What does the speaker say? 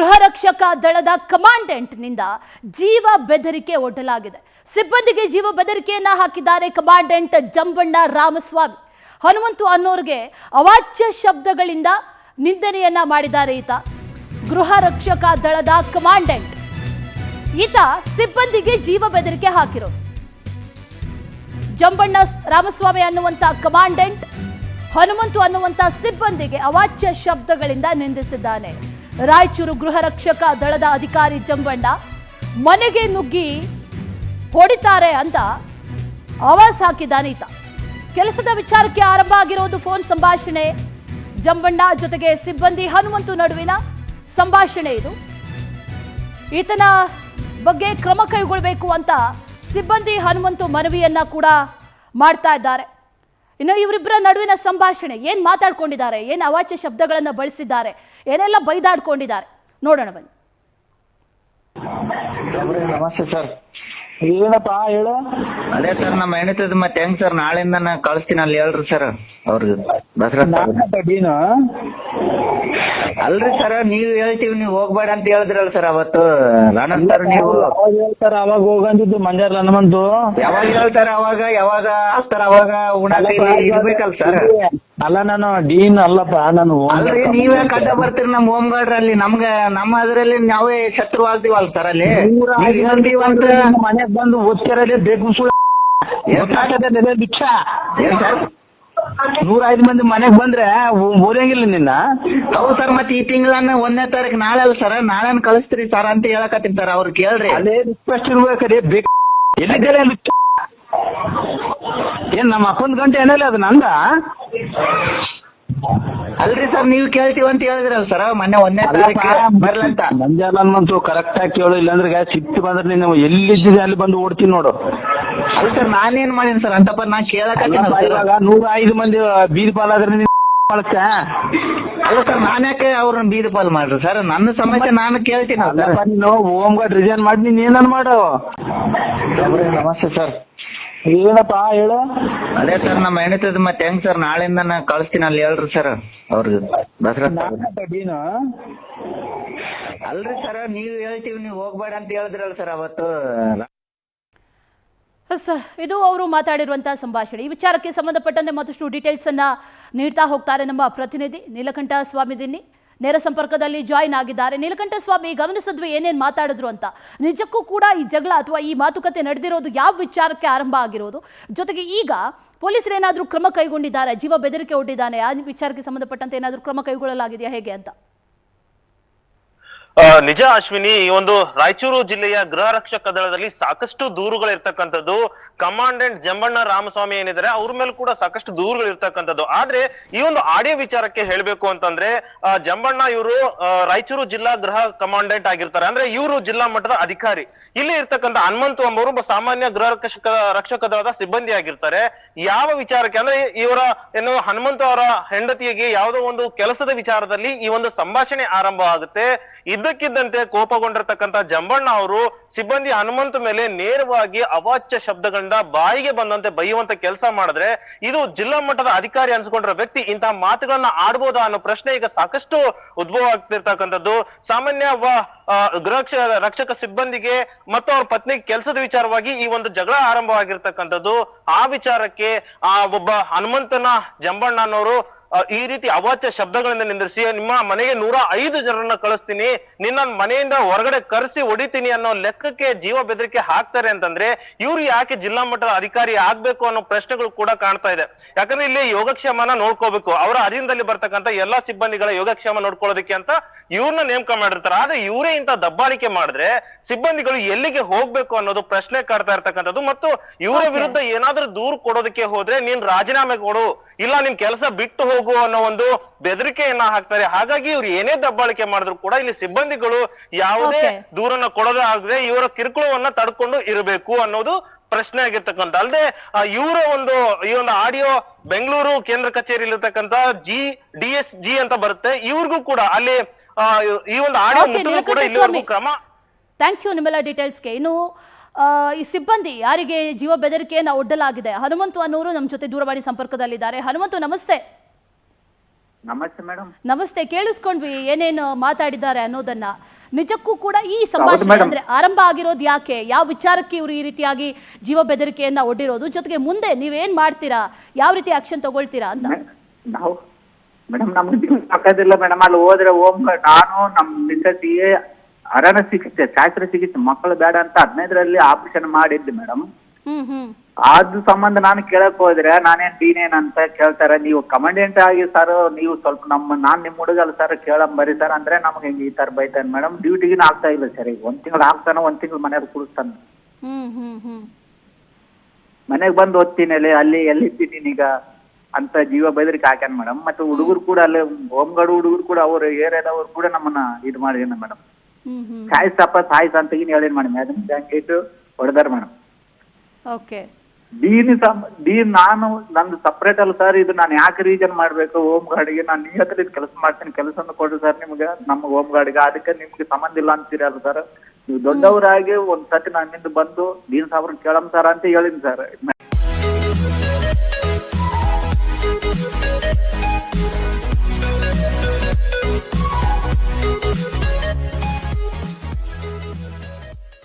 ಗೃಹ ರಕ್ಷಕ ದಳದ ಕಮಾಂಡೆಂಟ್ನಿಂದ ಜೀವ ಬೆದರಿಕೆ ಒಡ್ಡಲಾಗಿದೆ. ಸಿಬ್ಬಂದಿಗೆ ಜೀವ ಬೆದರಿಕೆಯನ್ನ ಹಾಕಿದ್ದಾರೆ ಕಮಾಂಡೆಂಟ್ ಜಂಬಣ್ಣ ರಾಮಸ್ವಾಮಿ. ಹನುಮಂತು ಅನ್ನೋರ್ಗೆ ಅವಾಚ್ಯ ಶಬ್ದಗಳಿಂದ ನಿಂದನೆಯನ್ನ ಮಾಡಿದ್ದಾರೆ ಈತ. ಗೃಹ ರಕ್ಷಕ ದಳದ ಕಮಾಂಡೆಂಟ್ ಈತ ಸಿಬ್ಬಂದಿಗೆ ಜೀವ ಬೆದರಿಕೆ ಹಾಕಿರೋದು. ಜಂಬಣ್ಣ ರಾಮಸ್ವಾಮಿ ಅನ್ನುವಂತ ಕಮಾಂಡೆಂಟ್ ಹನುಮಂತು ಅನ್ನುವಂತ ಸಿಬ್ಬಂದಿಗೆ ಅವಾಚ್ಯ ಶಬ್ದಗಳಿಂದ ನಿಂದಿಸಿದ್ದಾನೆ. ರಾಯಚೂರು ಗೃಹ ರಕ್ಷಕ ದಳದ ಅಧಿಕಾರಿ ಜಂಬಣ್ಣ ಮನೆಗೆ ನುಗ್ಗಿ ಹೊಡಿತಾರೆ ಅಂತ ಆವಾಜ್ ಹಾಕಿದ್ದಾನೆ ಈತ. ಕೆಲಸದ ವಿಚಾರಕ್ಕೆ ಆರಂಭ ಆಗಿರೋದು ಫೋನ್ ಸಂಭಾಷಣೆ. ಜಂಬಣ್ಣ ಜೊತೆಗೆ ಸಿಬ್ಬಂದಿ ಹನುಮಂತು ನಡುವಿನ ಸಂಭಾಷಣೆ ಇದು. ಈತನ ಬಗ್ಗೆ ಕ್ರಮ ಕೈಗೊಳ್ಳಬೇಕು ಅಂತ ಸಿಬ್ಬಂದಿ ಹನುಮಂತು ಮನವಿಯನ್ನ ಕೂಡ ಮಾಡ್ತಾ ಇದ್ದಾರೆ. ಇನ್ನು ಇವರಿಬ್ಬರ ನಡುವಿನ ಸಂಭಾಷಣೆ ಏನ್ ಮಾತಾಡ್ಕೊಂಡಿದ್ದಾರೆ, ಏನ್ ಅವಾಚ್ಯ ಶಬ್ದಗಳನ್ನ ಬಳಸಿದ್ದಾರೆ, ಏನೆಲ್ಲ ಬೈದಾಡ್ಕೊಂಡಿದ್ದಾರೆ ನೋಡೋಣ ಬನ್ನಿ. ನಮಸ್ತೆ ಸರ್. ಏನಪ್ಪ ಹೇಳು. ಅದೇ ಸರ್ ನಮ್ಮ ಹೆಣ್ಣಿತದ ಮತ್ತೆ ಹೆಂಗ್ ಸರ್ ನಾಳೆಯಿಂದ ನಾ ಕಳಿಸ್ತೀನಿ ಅಲ್ಲಿ ಹೇಳ್ರಿ ಸರ್ ಅವ್ರಿಗೆ ಡೀನು ಅಲ್ರಿ ಸರ್ ನೀವ್ ಹೇಳ್ತೀವಿ ನೀವ್ ಹೋಗ್ಬೇಡ ಅಂತ ಹೇಳಿದ್ರಲ್ಲ ಸರ್ ಅವತ್ತು ರಾಣನ್ ಸರ್ ನೀವು ಹೇಳ್ತಾರ ಅವಾಗ ಹೋಗಂದಿದ್ದು ಮಂಜಾರ್ ಹನುಮಂತು ಯಾವಾಗ ಹೇಳ್ತಾರ ಅವಾಗ ಯಾವಾಗ ಹಾಕ್ತಾರ ಅವಾಗ ಇರ್ಬೇಕಲ್ಲ ಸರ್. ಅಲ್ಲ ನಾನು ಡೀನ್ ಅಲ್ಲಪ್ಪ ನಾನು. ಅಲ್ರಿ ನೀವೇ ಕಡ್ಡ ಬರ್ತೀರಿ ನಮ್ಮ ಹೋಮ್ ಗಾರ್ಡ್ರ್ ಅಲ್ಲಿ ನಮ್ಗೆ ನಮ್ಮ ಅದ್ರಲ್ಲಿ ನಾವೇ ಶತ್ರು ಆಗ್ತೀವಲ್ಲ ಸರ್ ಅಲ್ಲಿ ಮನೆಗ್ ಬಂದು ಓದ್ತಿರಲ್ಲಿ ಬೇಕು ಭಿಕ್ಷ 105 ಮಂದಿ ಮನೆಗ್ ಬಂದ್ರೆ ಓದಂಗಿಲ್ಲ ನಿನ್ನ. ಹೌದು ಸರ್ ಮತ್ತೆ ಈ ತಿಂಗಳನ್ನ 1ನೇ ತಾರೀಕು ನಾಳೆ ಅಲ್ಲ ಸರ್ ನಾಳೆ ಕಳಿಸ್ತೀರಿ ಸರ್ ಅಂತ ಹೇಳಕತ್ತೀನಿ ಸರ್ ಅವ್ರು ಕೇಳ್ರಿ. ಅಲ್ಲೇ ರಿಕ್ವೆಸ್ಟ್ ಇರ್ಬೇಕ್ರಿ ಬೇಕು ಎಲ್ಲಿದ್ದಾರೆ ಏನ್ ನಮ್ಮ ಅಪ್ಪನ ಗಂಟೆ ಏನಿಲ್ಲ ಅದು ನಂದ ಅಲ್ರಿ ಸರ್ ನೀವು ಕೇಳ್ತೀವಿ ಅಂತ ಹೇಳಿದ್ರಲ್ಲ ಸರ್ ಮೊನ್ನೆ 1ನೇ ತಾರೀಕು ಬರ್ಲಂತ. ಮಂಜಾಲ ಹನುಮಂತು ಕರೆಕ್ಟ್ ಆಗಿ ಕೇಳು, ಇಲ್ಲಾಂದ್ರೆ ಸಿಟ್ಟು ಬಂದ್ರೆ ನೀನು ಎಲ್ಲಿದ್ದಿದೆ ಅಲ್ಲಿ ಬಂದು ಓಡ್ತೀನಿ ನೋಡು. ಅಲ್ಲ ಸರ್ ನಾನೇನ್ ಮಾಡೀನಿ ಸರ್ ಅಂತಪ್ಪ ನಾ ಕೇಳಕತ್ತೀನಿ. 105 ಮಂದಿ ಬೀದಿ ಪಾಲಾದ್ರೆ ಅಲ್ಲ ಸರ್ ನಾನ್ ಯಾಕೆ ಅವ್ರನ್ನ ಬೀದಿ ಪಾಲ್ ಮಾಡ್ರಿ ಸರ್ ನನ್ನ ಸಮಸ್ಯೆ ನಾನು ಕೇಳ್ತೀನಿ. ನೀನು ಹೋಮ್ ಗಾರ್ಡ್ ರಿಸೈನ್ ಮಾಡಿ ನೀನ್ ಏನನ್ ಮಾಡು. ನಮಸ್ತೆ ಸರ್. ಏನಪ್ಪ ಹೇಳು. ಅದೇ ಸರ್ ನಮ್ಮ ಹೆಣ್ಣಿತದ ಮತ್ತೆ ಹೆಂಗ್ ಸರ್ ನಾಳೆಯಿಂದ ನಾ ಕಳಿಸ್ತೀನಿ ಅಲ್ಲಿ ಹೇಳ್ರಿ ಸರ್ ಅವ್ರಿಗೆ ಡೀನು ಅಲ್ರಿ ಸರ್ ನೀವ್ ಹೇಳ್ತೀವಿ ನೀವ್ ಹೋಗ್ಬೇಡ ಅಂತ ಹೇಳಿದ್ರಲ್ಲ ಸರ್ ಅವತ್ತು. ಇದು ಅವರು ಮಾತಾಡಿರುವಂತಹ ಸಂಭಾಷಣೆ. ಈ ವಿಚಾರಕ್ಕೆ ಸಂಬಂಧಪಟ್ಟಂತೆ ಮತ್ತಷ್ಟು ಡೀಟೇಲ್ಸ್ ಅನ್ನ ನೀಡ್ತಾ ಹೋಗ್ತಾರೆ ನಮ್ಮ ಪ್ರತಿನಿಧಿ ನೀಲಕಂಠ ಸ್ವಾಮಿ ದಿನ್ನಿ. ನೇರ ಸಂಪರ್ಕದಲ್ಲಿ ಜಾಯಿನ್ ಆಗಿದ್ದಾರೆ. ನೀಲಕಂಠ ಸ್ವಾಮಿ, ಗಮನಿಸಿದ್ವಿ ಏನೇನು ಮಾತಾಡಿದ್ರು ಅಂತ. ನಿಜಕ್ಕೂ ಕೂಡ ಈ ಜಗಳ ಅಥವಾ ಈ ಮಾತುಕತೆ ನಡೆದಿರೋದು ಯಾವ ವಿಚಾರಕ್ಕೆ ಆರಂಭ ಆಗಿರೋದು, ಜೊತೆಗೆ ಈಗ ಪೊಲೀಸರು ಏನಾದರೂ ಕ್ರಮ ಕೈಗೊಂಡಿದ್ದಾರೆ, ಜೀವ ಬೆದರಿಕೆ ಒಡ್ಡಿದ್ದಾನೆ, ಆ ವಿಚಾರಕ್ಕೆ ಸಂಬಂಧಪಟ್ಟಂತೆ ಏನಾದರೂ ಕ್ರಮ ಕೈಗೊಳ್ಳಲಾಗಿದೆಯಾ ಹೇಗೆ ಅಂತ? ನಿಜ ಅಶ್ವಿನಿ, ಈ ಒಂದು ರಾಯಚೂರು ಜಿಲ್ಲೆಯ ಗೃಹ ರಕ್ಷಕ ದಳದಲ್ಲಿ ಸಾಕಷ್ಟು ದೂರುಗಳಿರ್ತಕ್ಕಂಥದ್ದು. ಕಮಾಂಡೆಂಟ್ ಜಂಬಣ್ಣ ರಾಮಸ್ವಾಮಿ ಏನಿದ್ದಾರೆ ಅವ್ರ ಮೇಲೆ ಕೂಡ ಸಾಕಷ್ಟು ದೂರುಗಳಿರ್ತಕ್ಕಂಥದ್ದು. ಆದ್ರೆ ಈ ಒಂದು ಆಡಿಯೋ ವಿಚಾರಕ್ಕೆ ಹೇಳ್ಬೇಕು ಅಂತಂದ್ರೆ ಜಂಬಣ್ಣ ಇವರು ರಾಯಚೂರು ಜಿಲ್ಲಾ ಗೃಹ ಕಮಾಂಡೆಂಟ್ ಆಗಿರ್ತಾರೆ. ಅಂದ್ರೆ ಇವರು ಜಿಲ್ಲಾ ಮಟ್ಟದ ಅಧಿಕಾರಿ. ಇಲ್ಲಿ ಇರ್ತಕ್ಕಂಥ ಹನುಮಂತು ಎಂಬವರು ಸಾಮಾನ್ಯ ಗೃಹ ರಕ್ಷಕ ದಳದ ಸಿಬ್ಬಂದಿ ಆಗಿರ್ತಾರೆ. ಯಾವ ವಿಚಾರಕ್ಕೆ ಅಂದ್ರೆ ಇವರ ಏನು ಹನುಮಂತು ಅವರ ಹೆಂಡತಿಗೆ ಯಾವುದೋ ಒಂದು ಕೆಲಸದ ವಿಚಾರದಲ್ಲಿ ಈ ಒಂದು ಸಂಭಾಷಣೆ ಆರಂಭ ಆಗುತ್ತೆ. ಇದ್ದಕ್ಕಿದ್ದಂತೆ ಕೋಪಗೊಂಡಿರ್ತಕ್ಕಂಥ ಜಂಬಣ್ಣ ಅವರು ಸಿಬ್ಬಂದಿ ಹನುಮಂತ ಮೇಲೆ ನೇರವಾಗಿ ಅವಾಚ್ಯ ಶಬ್ದಗಳಿಂದ ಬಾಯಿಗೆ ಬಂದಂತೆ ಬೈಯುವಂತ ಕೆಲಸ ಮಾಡಿದ್ರೆ ಇದು ಜಿಲ್ಲಾ ಮಟ್ಟದ ಅಧಿಕಾರಿ ಅನ್ಸ್ಕೊಂಡಿರೋ ವ್ಯಕ್ತಿ ಇಂತಹ ಮಾತುಗಳನ್ನ ಆಡ್ಬೋದಾ ಅನ್ನೋ ಪ್ರಶ್ನೆ ಈಗ ಸಾಕಷ್ಟು ಉದ್ಭವ ಆಗ್ತಿರ್ತಕ್ಕಂಥದ್ದು. ಸಾಮಾನ್ಯ ಗೃಹ ರಕ್ಷಕ ಸಿಬ್ಬಂದಿಗೆ ಮತ್ತು ಅವ್ರ ಪತ್ನಿಗೆ ಕೆಲಸದ ವಿಚಾರವಾಗಿ ಈ ಒಂದು ಜಗಳ ಆರಂಭವಾಗಿರ್ತಕ್ಕಂಥದ್ದು. ಆ ವಿಚಾರಕ್ಕೆ ಒಬ್ಬ ಹನುಮಂತನ ಜಂಬಣ್ಣ ಅನ್ನೋರು ಈ ರೀತಿ ಅವಾಚ್ಯ ಶಬ್ದಗಳಿಂದ ನಿಂದಿರಿಸಿ ನಿಮ್ಮ ಮನೆಗೆ 105 ಜನರನ್ನ ಕಳಿಸ್ತೀನಿ, ನಿನ್ನ ಮನೆಯಿಂದ ಹೊರಗಡೆ ಕರೆಸಿ ಹೊಡಿತೀನಿ ಅನ್ನೋ ಲೆಕ್ಕಕ್ಕೆ ಜೀವ ಬೆದರಿಕೆ ಹಾಕ್ತಾರೆ ಅಂತಂದ್ರೆ ಇವ್ರು ಯಾಕೆ ಜಿಲ್ಲಾ ಮಟ್ಟದ ಅಧಿಕಾರಿ ಆಗ್ಬೇಕು ಅನ್ನೋ ಪ್ರಶ್ನೆಗಳು ಕೂಡ ಕಾಣ್ತಾ ಇದೆ. ಯಾಕಂದ್ರೆ ಇಲ್ಲಿ ಯೋಗಕ್ಷೇಮನ ನೋಡ್ಕೋಬೇಕು, ಅವರ ಅಧೀನದಲ್ಲಿ ಬರ್ತಕ್ಕಂಥ ಎಲ್ಲಾ ಸಿಬ್ಬಂದಿಗಳ ಯೋಗಕ್ಷೇಮ ನೋಡ್ಕೊಳ್ಳೋದಕ್ಕೆ ಅಂತ ಇವ್ರನ್ನ ನೇಮಕ ಮಾಡಿರ್ತಾರೆ. ಆದ್ರೆ ಇವರೇ ಇಂತ ದಬ್ಬಾಳಿಕೆ ಮಾಡಿದ್ರೆ ಸಿಬ್ಬಂದಿಗಳು ಎಲ್ಲಿಗೆ ಹೋಗ್ಬೇಕು ಅನ್ನೋದು ಪ್ರಶ್ನೆ ಕಾಡ್ತಾ ಇರ್ತಕ್ಕಂಥದ್ದು. ಮತ್ತು ಇವರ ವಿರುದ್ಧ ಏನಾದ್ರೂ ದೂರು ಕೊಡೋದಕ್ಕೆ ಹೋದ್ರೆ ನೀನ್ ರಾಜೀನಾಮೆ ಕೊಡು, ಇಲ್ಲ ನಿನ್ ಕೆಲಸ ಬಿಟ್ಟು ಹೋಗು ಅನ್ನೋ ಒಂದು ಬೆದರಿಕೆಯನ್ನ ಹಾಕ್ತಾರೆ. ಹಾಗಾಗಿ ಇವ್ರು ಏನೇ ದಬ್ಬಾಳಿಕೆ ಮಾಡಿದ್ರು ಕೂಡ ಇಲ್ಲಿ ಸಿಬ್ಬಂದಿಗಳು ಯಾವುದೇ ದೂರನ್ನ ಕೊಡೋದಾಗದೆ ಇವರ ಕಿರುಕುಳವನ್ನ ತಡ್ಕೊಂಡು ಇರಬೇಕು ಅನ್ನೋದು ಪ್ರಶ್ನೆ ಆಗಿರ್ತಕ್ಕಂಥ. ಅಲ್ಲದೆ ಇವರ ಈ ಒಂದು ಆಡಿಯೋ ಬೆಂಗಳೂರು ಕೇಂದ್ರ ಕಚೇರಿಯಲ್ಲಿ ಇರ್ತಕ್ಕಂಥ DSG ಅಂತ ಬರುತ್ತೆ, ಇವ್ರಿಗೂ ಕೂಡ ಅಲ್ಲಿ ಈ ಒಂದು ಆಡಿಯೋ ಮುಟ್ಟಿದ್ರು ಕೂಡ ಇಲ್ಲಿವರೆಗೂ ಕ್ರಮ. ಥ್ಯಾಂಕ್ ಯು ನಿಮ್ಮೆಲ್ಲ ಡೀಟೇಲ್ಸ್ಗೆ. ಇನ್ನು ಈ ಸಿಬ್ಬಂದಿ ಯಾರಿಗೆ ಜೀವ ಬೆದರಿಕೆಯನ್ನು ಒಡ್ಡಲಾಗಿದೆ ಹನುಮಂತು ಅನ್ನೋರು ನಮ್ಮ ಜೊತೆ ದೂರವಾಣಿ ಸಂಪರ್ಕದಲ್ಲಿದ್ದಾರೆ. ಹನುಮಂತು ನಮಸ್ತೆ. ನಮಸ್ತೆ ಮೇಡಮ್. ನಮಸ್ತೆ. ಕೇಳಿಸ್ಕೊಂಡ್ವಿ ಏನೇನು ಮಾತಾಡಿದ್ದಾರೆ ಅನ್ನೋದನ್ನ. ನಿಜಕ್ಕೂ ಕೂಡ ಈ ಸಂಭಾಷಣೆ madam. ಅಂದ್ರೆ ಆರಂಭ ಆಗಿರೋದು ಯಾಕೆ, ಯಾವ ವಿಚಾರಕ್ಕೆ ಇವರು ಈ ರೀತಿಯಾಗಿ ಜೀವ ಬೆದರಿಕೆಯನ್ನ ಒಡ್ಡಿರೋದು, ಜೊತೆಗೆ ಮುಂದೆ ನೀವೇನ್ ಮಾಡ್ತೀರಾ, ಯಾವ ರೀತಿ ಆಕ್ಷನ್ ತಗೊಳ್ತೀರಾ ಅಂತ? ನಾವು ಮೇಡಮ್ ನಮ್ಗೆ ಸಾಕೋದಿಲ್ಲ ಮೇಡಮ್. ಅಲ್ಲಿ ಹೋದ್ರೆ ನಾನು ನಮ್ಮ ಮಿಸಸ್ಸಿಗೆ ಅರಣ್ಯ ಚಿಕಿತ್ಸೆ, ಶಾಸ್ತ್ರ ಚಿಕಿತ್ಸೆ ಮಕ್ಕಳು ಬೇಡ ಅಂತ 15ರಲ್ಲಿ ಆಪರೇಷನ್ ಮಾಡಿದ್ದೆ ಮೇಡಮ್. ಅದು ಸಂಬಂಧ ನಾನು ಕೇಳಕ್ ಹೋದ್ರೆ ನಾನೇನ್ ಡೀನೇನ್ ಅಂತ ಕೇಳ್ತಾರೆ. ನೀವು ಕಮಾಂಡೆಂಟ್ ಆಗಿ ಸರ್, ನೀವು ಸ್ವಲ್ಪ ನಾನ್ ನಿಮ್ ಹುಡುಗಲ್ಲ ಸರ್, ಕೇಳಂಬರಿ ಸರ್ ಅಂದ್ರೆ ನಮ್ಗೆ ಹಿಂಗೆ ಈ ತರ ಬೈತಾನೆ ಮೇಡಮ್. ಡ್ಯೂಟಿಗಿನ ಆಗ್ತಾ ಇಲ್ಲ ಸರ್. ಈಗ 1 ತಿಂಗಳು ಆಗ್ತಾನೆ, 1 ತಿಂಗಳು ಮನೆಯವ್ರು ಕುಡಿಸ್ತಾನೆ. ಮನೆಗ್ ಬಂದು ಓದ್ತೀನಿ ಅಲ್ಲಿ ಎಲ್ಲಿದ್ದೀನಿ ಈಗ ಅಂತ ಜೀವ ಬೆದರಿಕೆ ಹಾಕ್ಯಾನ ಮೇಡಮ್. ಮತ್ತೆ ಹುಡುಗರು ಕೂಡ ಅಲ್ಲಿ ಹೋಮ್ಗಾರ್ಡ್ ಹುಡುಗರು ಕೂಡ ಅವ್ರ ಏರಿಯಾದವ್ರು ಕೂಡ ನಮ್ಮನ್ನ ಇದು ಮಾಡಿದೇನ ಮೇಡಮ್. ಸಾಯಿಸಪ್ಪ ಸಾಯಿಸ ಅಂತ ಹೇಳಿನ್ ಮೇಡಮ್. ಅದನ್ನ ಬ್ಯಾಂಕೇಟು ಹೊಡೆದಾರ ಮೇಡಮ್. ಓಕೆ. ಡೀನ್ ನಾನು ನಂದು ಸಪ್ರೇಟ್ ಅಲ್ಲ ಸರ್. ಇದು ನಾನು ಯಾಕೆ ರೀಸನ್ ಮಾಡ್ಬೇಕು? ಹೋಮ್ ಗಾರ್ಡ್ಗೆ ನಾನು ನಿಯತ್ತಿನ ಕೆಲಸ ಮಾಡ್ತೀನಿ, ಕೆಲಸವನ್ನು ಕೊಡ್ರಿ ಸರ್ ನಿಮ್ಗೆ, ನಮ್ಗೆ ಹೋಮ್ ಗಾರ್ಡ್ಗೆ. ಅದಕ್ಕೆ ನಿಮ್ಗೆ ಸಂಬಂಧ ಇಲ್ಲ ಅಂತೀರಲ್ಲ ಸರ್. ನೀವು ದೊಡ್ಡವರಾಗಿ ಒಂದ್ ಸತಿ ನನ್ನಿಂದ ಬಂದು ಡೀನ್ ಸಾಬ್ರನ್ನ ಕೇಳಮ್ ಸರ್ ಅಂತ ಹೇಳಿನಿ ಸರ್.